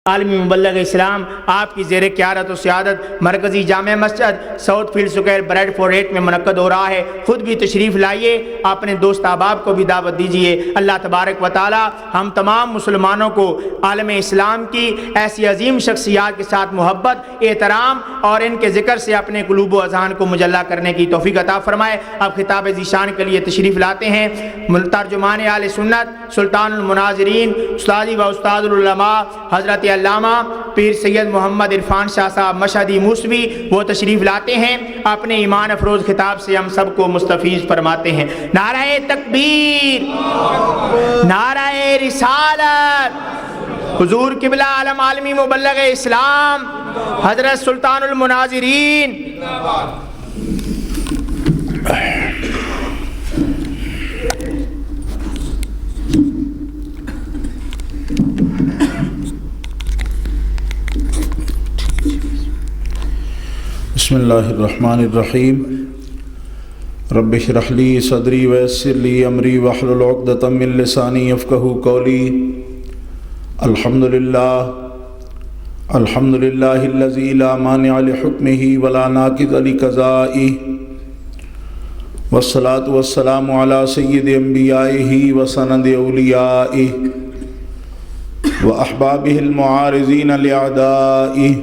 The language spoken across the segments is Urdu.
عالمی مبلغ اسلام آپ کی زیر قیادت و سیادت مرکزی جامع مسجد Southfield Square Bradford 8 میں منعقد ہو رہا ہے۔ خود بھی تشریف لائیے، اپنے دوست احباب کو بھی دعوت دیجیے۔ اللہ تبارک و تعالی ہم تمام مسلمانوں کو عالم اسلام کی ایسی عظیم شخصیات کے ساتھ محبت، احترام اور ان کے ذکر سے اپنے قلوب و اذہان کو مجلہ کرنے کی توفیق عطا فرمائے۔ اب خطاب ذیشان کے لیے تشریف لاتے ہیں ترجمان اہل سنت، سلطان المناظرین، استاذی و استاد العلماء حضرت علامہ پیر سید محمد عرفان شاہ صاحب مشہدی موسوی۔ وہ تشریف لاتے ہیں، اپنے ایمان افروز خطاب سے ہم سب کو مستفیض فرماتے ہیں۔ نعرہ تکبیر، نعرہ رسالت، حضور قبلہ عالم عالمی مبلغ اسلام حضرت سلطان المناظرین۔ بسم اللہ الرحمن الرحیم۔ رب اشرح لی صدری ویسر لی امری واحلل عقدۃ من لسانی یفقہوا قولی۔ الحمد للہ الذی لا مانع لحکمہ ولا ناقض لقضائہ، والصلاة والسلام علی سید انبیائہ وسند اولیائہ واحبابہ المعارضین لأعدائہ۔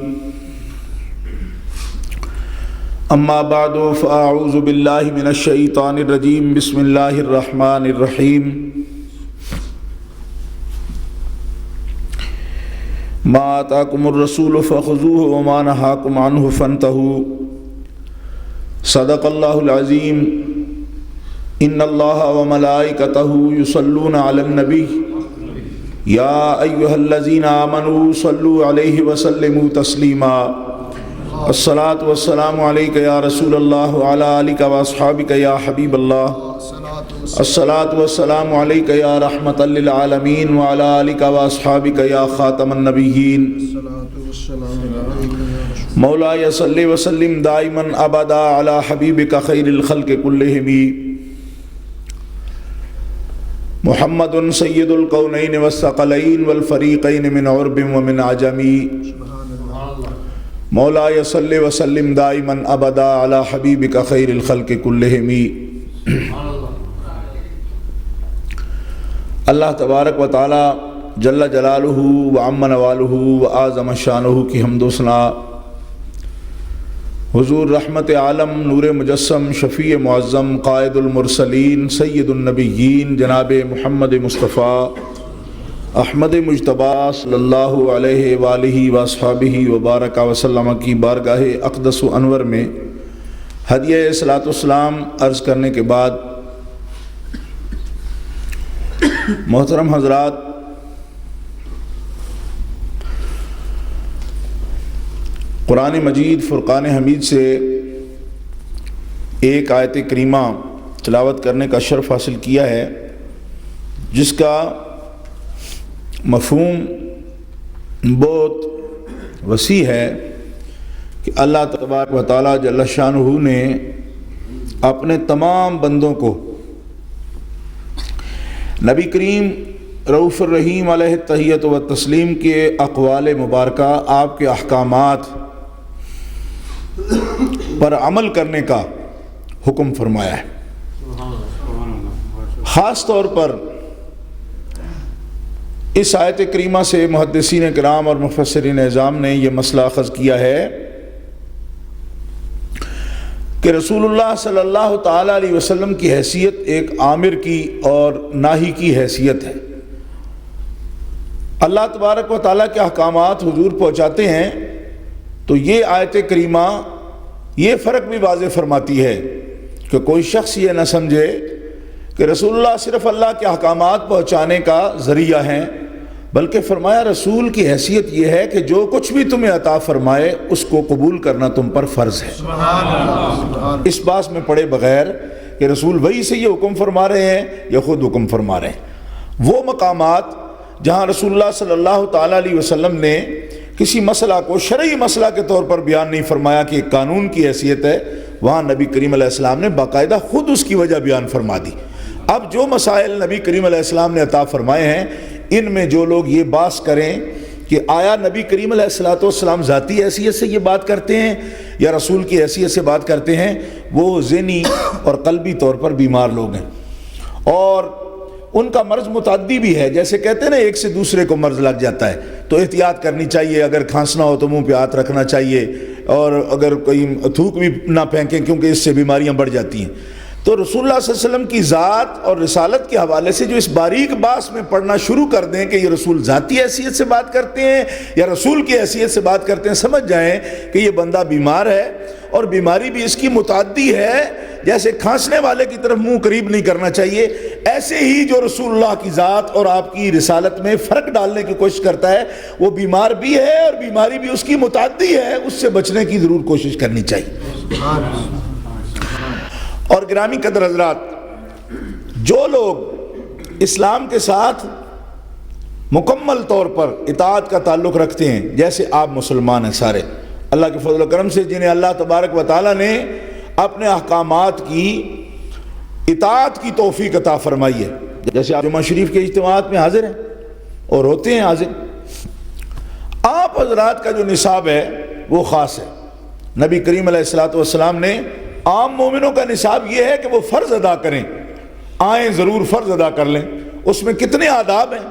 اما بعد فاعوذ باللہ من الشیطان الرجیم، بسم اللہ الرحمن الرحیم۔ ما آتاکم الرسول فخذوہ وما نہاکم عنہ فانتہوا۔ صدق اللہ العظیم۔ ان اللہ وملائکتہ یصلون علی النبی یا ایہا الذین آمنوا صلوا علیہ وسلموا تسلیما۔ الصلاۃ والسلام علیک یا رسول اللہ وعلی آلک واصحابک یا حبیب اللہ۔ الصلاۃ والسلام علیک یا رحمۃ للعالمین وعلی آلک واصحابک یا خاتم النبیین۔ مولایا صلی وسلم دائما ابدا علی حبیبک خیر الخلق کلہم۔ محمد سید الکونین والثقلین والفریقین من عرب ومن عجم۔ مولایا صلی وسلم دائما ابدا علی حبیبک خیر الخلق کلہم۔ اللہ تبارک و تعالی جل جلالہ وعم نوالہ وعظم شانہ کی حمد و ثنا حضور رحمت عالم، نور مجسم، شفیع معظم، قائد المرسلین، سید النبیین جناب محمد مصطفیٰ احمد مجتبیٰ صلی اللہ علیہ وآلہ واصحابہ وبارک وسلم کی بارگاہ اقدس و انور میں ہدیہ صلاۃ والسلام عرض کرنے کے بعد، محترم حضرات، قرآن مجید فرقان حمید سے ایک آیت کریمہ تلاوت کرنے کا شرف حاصل کیا ہے، جس کا مفہوم بہت وسیع ہے کہ اللہ تبارک و تعالیٰ جل شانہ نے اپنے تمام بندوں کو نبی کریم رؤوف الرحیم علیہ التحیۃ و تسلیم کے اقوال مبارکہ، آپ کے احکامات پر عمل کرنے کا حکم فرمایا ہے۔ خاص طور پر اس آیت کریمہ سے محدثین کرام اور مفسرین اعظام نے یہ مسئلہ اخذ کیا ہے کہ رسول اللہ صلی اللہ تعالیٰ علیہ وسلم کی حیثیت ایک آمر کی اور ناہی کی حیثیت ہے۔ اللہ تبارک و تعالیٰ کے احکامات حضور پہنچاتے ہیں تو یہ آیت کریمہ یہ فرق بھی واضح فرماتی ہے کہ کوئی شخص یہ نہ سمجھے کہ رسول اللہ صرف اللہ کے احکامات پہنچانے کا ذریعہ ہیں، بلکہ فرمایا رسول کی حیثیت یہ ہے کہ جو کچھ بھی تمہیں عطا فرمائے اس کو قبول کرنا تم پر فرض ہے۔ اس بات میں پڑے بغیر کہ رسول وحی سے یہ حکم فرما رہے ہیں یا خود حکم فرما رہے ہیں۔ وہ مقامات جہاں رسول اللہ صلی اللہ تعالیٰ علیہ وسلم نے کسی مسئلہ کو شرعی مسئلہ کے طور پر بیان نہیں فرمایا کہ ایک قانون کی حیثیت ہے، وہاں نبی کریم علیہ السلام نے باقاعدہ خود اس کی وجہ بیان فرما دی۔ اب جو مسائل نبی کریم علیہ السلام نے عطا فرمائے ہیں، ان میں جو لوگ یہ باس کریں کہ آیا نبی کریم علیہ الصلوۃ والسلام ذاتی حیثیت سے یہ بات کرتے ہیں یا رسول کی حیثیت سے بات کرتے ہیں؟ وہ ذہنی اور قلبی طور پر بیمار لوگ ہیں، اور ان کا مرض متعدی بھی ہے، جیسے کہتے ہیں نا ایک سے دوسرے کو مرض لگ جاتا ہے، تو احتیاط کرنی چاہیے، اگر کھانسنا ہو تو منہ پہ ہاتھ رکھنا چاہیے، اور اگر کوئی تھوک بھی نہ پھینکیں کیونکہ اس سے بیماریاں بڑھ جاتی ہیں۔ تو رسول اللہ صلی اللہ علیہ وسلم کی ذات اور رسالت کے حوالے سے جو اس باریک باس میں پڑھنا شروع کر دیں کہ یہ رسول ذاتی حیثیت سے بات کرتے ہیں یا رسول کی حیثیت سے بات کرتے ہیں، سمجھ جائیں کہ یہ بندہ بیمار ہے، اور بیماری بھی اس کی متعدی ہے۔ جیسے کھانسنے والے کی طرف منہ قریب نہیں کرنا چاہیے، ایسے ہی جو رسول اللہ کی ذات اور آپ کی رسالت میں فرق ڈالنے کی کوشش کرتا ہے وہ بیمار بھی ہے، اور بیماری بھی اس کی متعدی ہے، اس سے بچنے کی ضرور کوشش کرنی چاہیے۔ اور گرامی قدر حضرات، جو لوگ اسلام کے ساتھ مکمل طور پر اطاعت کا تعلق رکھتے ہیں، جیسے آپ مسلمان ہیں سارے اللہ کے فضل و کرم سے، جنہیں اللہ تبارک و تعالیٰ نے اپنے احکامات کی اطاعت کی توفیق عطا فرمائی ہے، جیسے آپ جمعہ شریف کے اجتماعات میں حاضر ہیں اور ہوتے ہیں حاضر، آپ حضرات کا جو نصاب ہے وہ خاص ہے۔ نبی کریم علیہ الصلوۃ والسلام نے عام مومنوں کا نصاب یہ ہے کہ وہ فرض ادا کریں، آئیں ضرور فرض ادا کر لیں، اس میں کتنے آداب ہیں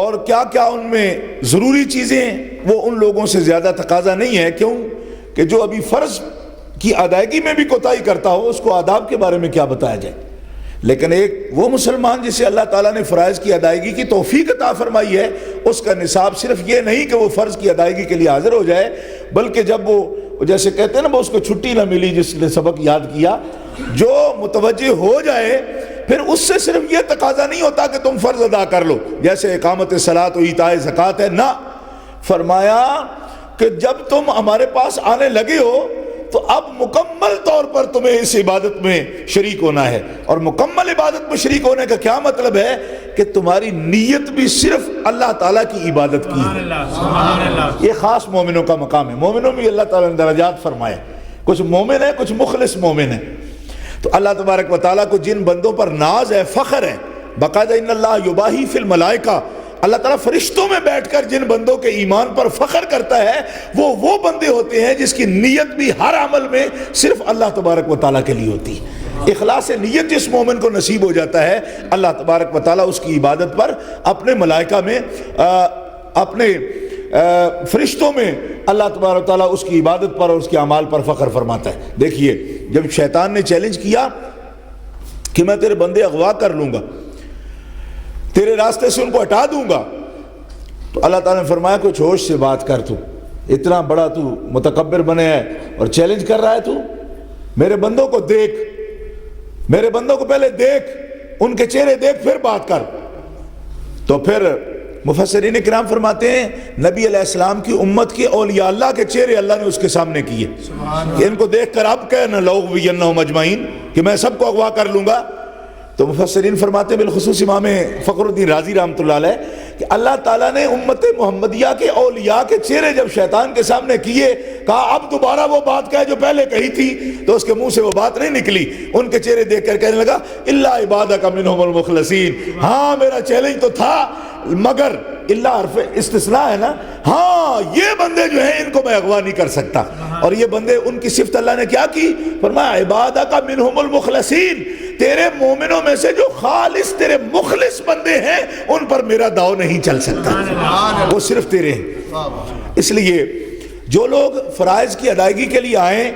اور کیا کیا ان میں ضروری چیزیں ہیں، وہ ان لوگوں سے زیادہ تقاضا نہیں ہے، کیوں کہ جو ابھی فرض کی ادائیگی میں بھی کوتاہی کرتا ہو اس کو آداب کے بارے میں کیا بتایا جائے۔ لیکن ایک وہ مسلمان جسے اللہ تعالیٰ نے فرائض کی ادائیگی کی توفیق عطا فرمائی ہے، اس کا نصاب صرف یہ نہیں کہ وہ فرض کی ادائیگی کے لیے حاضر ہو جائے، بلکہ جب وہ جیسے کہتے ہیں نا وہ اس کو چھٹی نہ ملی جس نے سبق یاد کیا، جو متوجہ ہو جائے پھر اس سے صرف یہ تقاضا نہیں ہوتا کہ تم فرض ادا کر لو جیسے اقامت صلاۃ و ایتاء زکوٰۃ ہے، نہ، فرمایا کہ جب تم ہمارے پاس آنے لگے ہو تو اب مکمل طور پر تمہیں اس عبادت میں شریک ہونا ہے، اور مکمل عبادت میں شریک ہونے کا کیا مطلب ہے کہ تمہاری نیت بھی صرف اللہ تعالیٰ کی عبادت کی ہے۔ یہ خاص مومنوں کا مقام ہے، مومنوں میں اللہ تعالیٰ نے درجات فرمائے، کچھ مومن ہیں کچھ مخلص مومن ہیں۔ تو اللہ تبارک و تعالیٰ کو جن بندوں پر ناز ہے، فخر ہے، باقاعدہ ان اللہ یباہی فی الملائکہ، اللہ تعالیٰ فرشتوں میں بیٹھ کر جن بندوں کے ایمان پر فخر کرتا ہے وہ بندے ہوتے ہیں جس کی نیت بھی ہر عمل میں صرف اللہ تبارک و تعالیٰ کے لیے ہوتی ہے۔ اخلاص نیت جس مومن کو نصیب ہو جاتا ہے، اللہ تبارک و تعالیٰ اس کی عبادت پر اپنے ملائکہ میں اپنے فرشتوں میں اللہ تبارک و تعالیٰ اس کی عبادت پر اور اس کے اعمال پر فخر فرماتا ہے۔ دیکھیے جب شیطان نے چیلنج کیا کہ میں تیرے بندے اغوا کر لوں گا، تیرے راستے سے ان کو ہٹا دوں گا، تو اللہ تعالیٰ نے فرمایا کچھ ہوش سے بات کر، تو اتنا بڑا تو متکبر بنے ہے اور چیلنج کر رہا ہے، تو میرے بندوں کو دیکھ، میرے بندوں کو پہلے دیکھ، ان کے چہرے دیکھ پھر بات کر۔ تو پھر مفسرین کرام فرماتے ہیں نبی علیہ السلام کی امت کے اولیاء اللہ کے چہرے اللہ نے اس کے سامنے کیے کہ ان کو دیکھ کر اب کہنا لأغوینہم اجمعین کہ میں سب کو اغوا کر لوں گا۔ تو مفسرین فرماتے ہیں بالخصوص امام فخر الدین رازی رحمۃ اللہ علیہ کہ اللہ تعالیٰ نے امت محمدیہ کے اولیاء کے چہرے جب شیطان کے سامنے کیے، کہا اب دوبارہ وہ بات کہے جو پہلے کہی تھی، تو اس کے منہ سے وہ بات نہیں نکلی، ان کے چہرے دیکھ کر کہنے لگا الا عبادک منہم المخلصین، ہاں میرا چیلنج تو تھا مگر اللہ حرف استثناء ہے نا، ہاں یہ بندے جو ہیں ان کو میں اغوا نہیں کر سکتا۔ اور یہ بندے ان کی صفت اللہ نے کیا کی، فرمایا عبادک منہم المخلصین، تیرے مومنوں میں سے جو خالص تیرے مخلص بندے ہیں ان پر میرا داؤ نہیں چل سکتا، وہ صرف تیرے ہیں۔ اس لیے جو لوگ فرائض کی ادائیگی کے لیے آئیں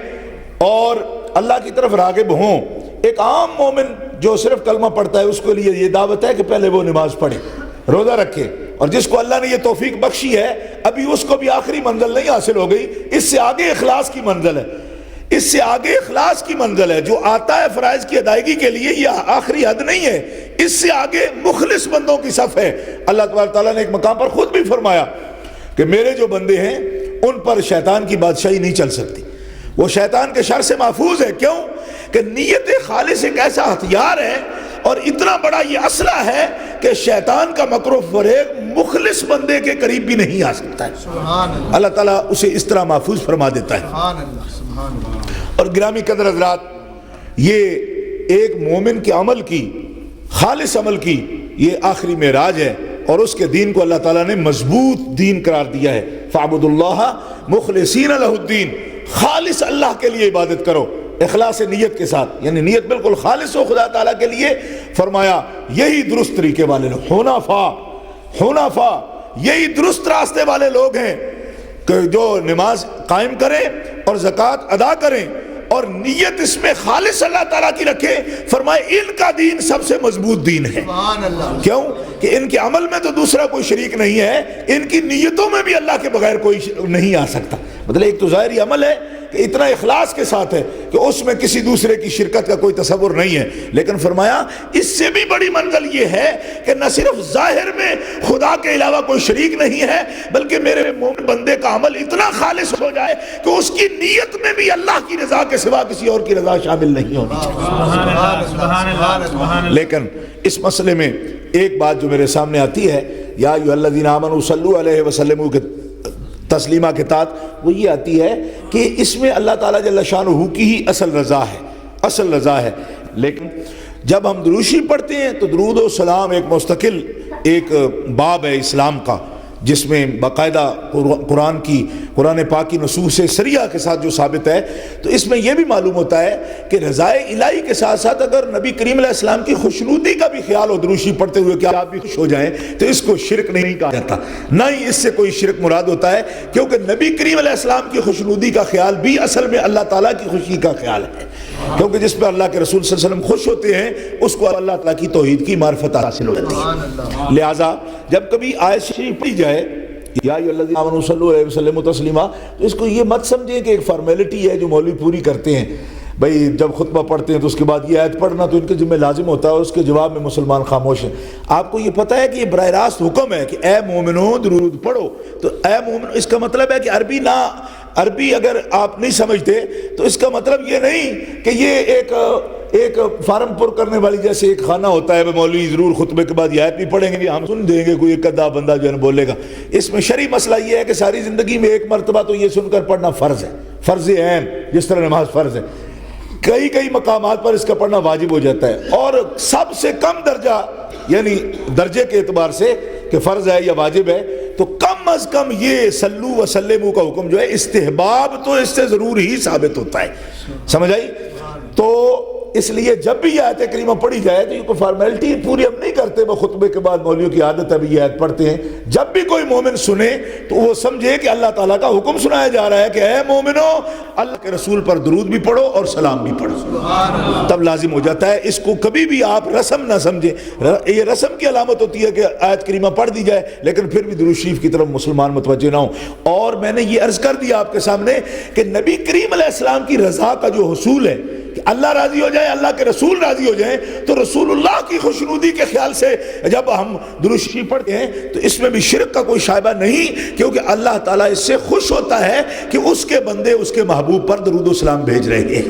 اور اللہ کی طرف راغب ہوں، ایک عام مومن جو صرف کلمہ پڑھتا ہے اس کے لیے یہ دعوت ہے کہ پہلے وہ نماز پڑھے، روزہ رکھے، اور جس کو اللہ نے یہ توفیق بخشی ہے ابھی اس کو بھی آخری منزل نہیں حاصل ہو گئی، اس سے آگے اخلاص کی منزل ہے، اس سے آگے اخلاص کی منزل ہے، جو آتا ہے فرائض کی ادائیگی کے لیے یہ آخری حد نہیں ہے، اس سے آگے مخلص بندوں کی صف ہے۔ اللہ تبارک تعالیٰ نے ایک مقام پر خود بھی فرمایا کہ میرے جو بندے ہیں ان پر شیطان کی بادشاہی نہیں چل سکتی، وہ شیطان کے شر سے محفوظ ہے۔ کیوں کہ نیت خالص ایک ایسا ہتھیار ہے اور اتنا بڑا یہ اسلحہ ہے کہ شیطان کا مکر و فریب مخلص بندے کے قریب بھی نہیں آ سکتا ہے، اللہ تعالیٰ اسے اس طرح محفوظ فرما دیتا ہے۔ اور گرامی قدر حضرات، یہ ایک مومن کے عمل کی، خالص عمل کی یہ آخری معراج ہے اور اس کے دین کو اللہ تعالیٰ نے مضبوط دین قرار دیا ہے. فَاعْبُدُوا اللَّهَ مُخْلِصِينَ لَهُ الدِّينَ, خالص اللہ کے لیے عبادت کرو, اخلاص نیت کے ساتھ, یعنی نیت بالکل خالص ہو خدا تعالیٰ کے لیے. فرمایا یہی درست طریقے والے لوگ, حنفا, یہی درست راستے والے لوگ ہیں کہ جو نماز قائم کریں اور زکوٰۃ ادا کریں اور نیت اس میں خالص اللہ تعالیٰ کی رکھے. فرمائے ان کا دین سب سے مضبوط دین ہے. کیوں کہ ان کے عمل میں تو دوسرا کوئی شریک نہیں ہے, ان کی نیتوں میں بھی اللہ کے بغیر کوئی نہیں آ سکتا. مطلب ایک تو ظاہری عمل ہے کہ اتنا اخلاص کے ساتھ ہے کہ اس میں کسی دوسرے کی شرکت کا کوئی تصور نہیں ہے, لیکن فرمایا اس سے بھی بڑی منزل یہ ہے کہ نہ صرف ظاہر میں خدا کے علاوہ کوئی شریک نہیں ہے, بلکہ میرے مومن بندے کا عمل اتنا خالص ہو جائے کہ اس کی نیت میں بھی اللہ کی رضا کے سوا کسی اور کی رضا شامل نہیں ہونی چاہیے. لیکن اس مسئلے میں ایک بات جو میرے سامنے آتی ہے, یا ایھا الذین آمنوا صلوا علیہ وسلموا کے تسلیمہ کے تحت, وہ یہ آتی ہے کہ اس میں اللہ تعالیٰ جل شانہ کی ہی اصل رضا ہے. لیکن جب ہم دروشی پڑھتے ہیں تو درود و سلام ایک مستقل ایک باب ہے اسلام کا, جس میں باقاعدہ قرآن پاک کی نصوص سریہ کے ساتھ جو ثابت ہے. تو اس میں یہ بھی معلوم ہوتا ہے کہ رضائے الہی کے ساتھ ساتھ اگر نبی کریم علیہ السلام کی خوشنودی کا بھی خیال ہو دروشی پڑھتے ہوئے کہ آپ بھی خوش ہو جائیں, تو اس کو شرک نہیں کہا جاتا, نہ ہی اس سے کوئی شرک مراد ہوتا ہے, کیونکہ نبی کریم علیہ السلام کی خوشنودی کا خیال بھی اصل میں اللہ تعالیٰ کی خوشی کا خیال ہے, کیونکہ جس پہ اللہ کے رسول صلی اللہ علیہ وسلم خوش ہوتے ہیں اس کو اللہ تعالیٰ کی توحید کی معرفت حاصل ہو جاتی ہے. لہٰذا جب کبھی آیت شریف پڑھی جائے یا ایھا الذین آمنوا صلوا علیہ وسلم تسلیما, تو اس کو یہ مت سمجھیں کہ ایک فارمیلٹی ہے جو مولوی پوری کرتے ہیں. بھئی جب خطبہ پڑھتے ہیں تو اس کے بعد یہ آیت پڑھنا تو ان کے ذمہ لازم ہوتا ہے, اور اس کے جواب میں مسلمان خاموش ہیں. آپ کو یہ پتہ ہے کہ یہ براہ راست حکم ہے کہ اے مومنو درود پڑھو. تو اے مومنو اس کا مطلب ہے کہ عربی اگر آپ نہیں سمجھتے تو اس کا مطلب یہ نہیں کہ یہ ایک فارم پر کرنے والی جیسے ایک خانہ ہوتا ہے, مولوی ضرور خطبے کے بعد یہ آیت بھی پڑھیں گے, ہم سن دیں گے, کوئی ایک آدھا بندہ جو ہے بولے گا. اس میں شرعی مسئلہ یہ ہے کہ ساری زندگی میں ایک مرتبہ تو یہ سن کر پڑھنا فرض ہے, فرض عین, جس طرح نماز فرض ہے. کئی مقامات پر اس کا پڑھنا واجب ہو جاتا ہے, اور سب سے کم درجہ یعنی درجے کے اعتبار سے کہ فرض ہے یا واجب ہے, تو کم از کم یہ صلو و سلمو کا حکم جو ہے استحباب تو اس سے ضرور ہی ثابت ہوتا ہے. سمجھ آئی؟ تو اس لیے جب بھی یہ آیت کریمہ پڑھی جائے تو یہ کوئی فارمیلٹی پوری ہم نہیں کرتے, وہ خطبے کے بعد مولویوں کی عادت ہے یہ آیت پڑھتے ہیں. جب بھی کوئی مومن سنے تو وہ سمجھے کہ اللہ تعالیٰ کا حکم سنایا جا رہا ہے کہ اے مومنو اللہ کے رسول پر درود بھی پڑھو اور سلام بھی پڑھو, تب لازم ہو جاتا ہے. اس کو کبھی بھی آپ رسم نہ سمجھیں. یہ رسم کی علامت ہوتی ہے کہ آیت کریمہ پڑھ دی جائے لیکن پھر بھی درود شریف کی طرف مسلمان متوجہ نہ ہوں. اور میں نے یہ عرض کر دیا آپ کے سامنے کہ نبی کریم علیہ السلام کی رضا کا جو حصول ہے کہ اللہ راضی ہو جائے, اللہ کے رسول راضی ہو جائیں, تو رسول اللہ کی خوشنودی کے خیال سے جب ہم درود شریف پڑھتے ہیں تو اس میں بھی شرک کا کوئی شائبہ نہیں, کیونکہ اللہ تعالیٰ اس سے خوش ہوتا ہے کہ اس کے بندے اس کے محبوب پر درود و سلام بھیج رہے ہیں.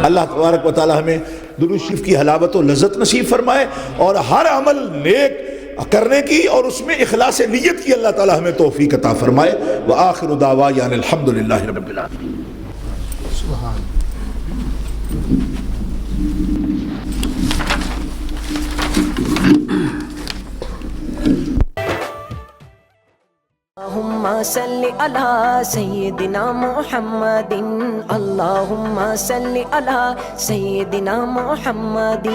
اللہ تبارک و تعالیٰ ہمیں درود شریف کی حلاوت و لذت نصیب فرمائے, اور ہر عمل نیک کرنے کی اور اس میں اخلاص نیت کی اللہ تعالیٰ ہمیں توفیق عطا فرمائے. وآخر دعوانا الحمدللہ رب العالمین. اللہم صلی علی سیدنا محمد, اللہم صلی علی سیدنا محمد.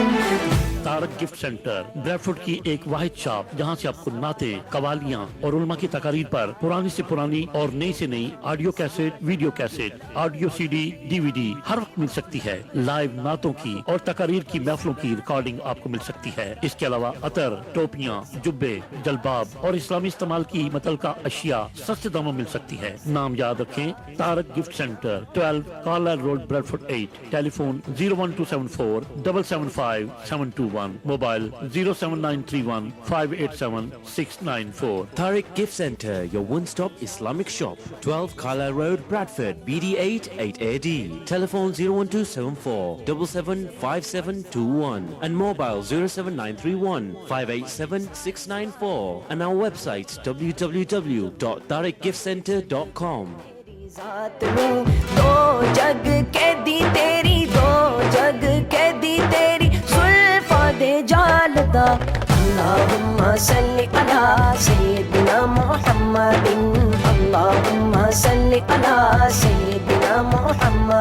تارک گفٹ سینٹر بریڈ فوڈ کی ایک واحد شاپ جہاں سے آپ کو نعتیں, قوالیاں اور علماء کی تقاریر پر پرانی سے پرانی اور نئی سے نئی audio cassette, video cassette, audio C D, D V D ہر وقت مل سکتی ہے. لائیو نعتوں کی اور تقاریر کی محفلوں کی ریکارڈنگ آپ کو مل سکتی ہے. اس کے علاوہ عطر, ٹوپیاں, جبے, جلباب اور اسلامی استعمال کی متعلقہ اشیاء سستے داموں مل سکتی ہے. نام یاد رکھیں, Tariq gift centre, 12 Carlisle road, Bradford 8. Telephone 01274 775 721. Mobile 07931 587 694. Tariq Gift Center, your one-stop Islamic shop. 12 Carlisle Road, Bradford, BD8 8AD. Telephone 01274 775721 and mobile 07931 587 694 and our website www.tariqgiftcenter.com. ذات میں دو جگ کے دی تیری, دو جگ کے دی تیری, زلفاں دے جالدا. اللهم صل على سيدنا محمد اللهم صل على سيدنا محمد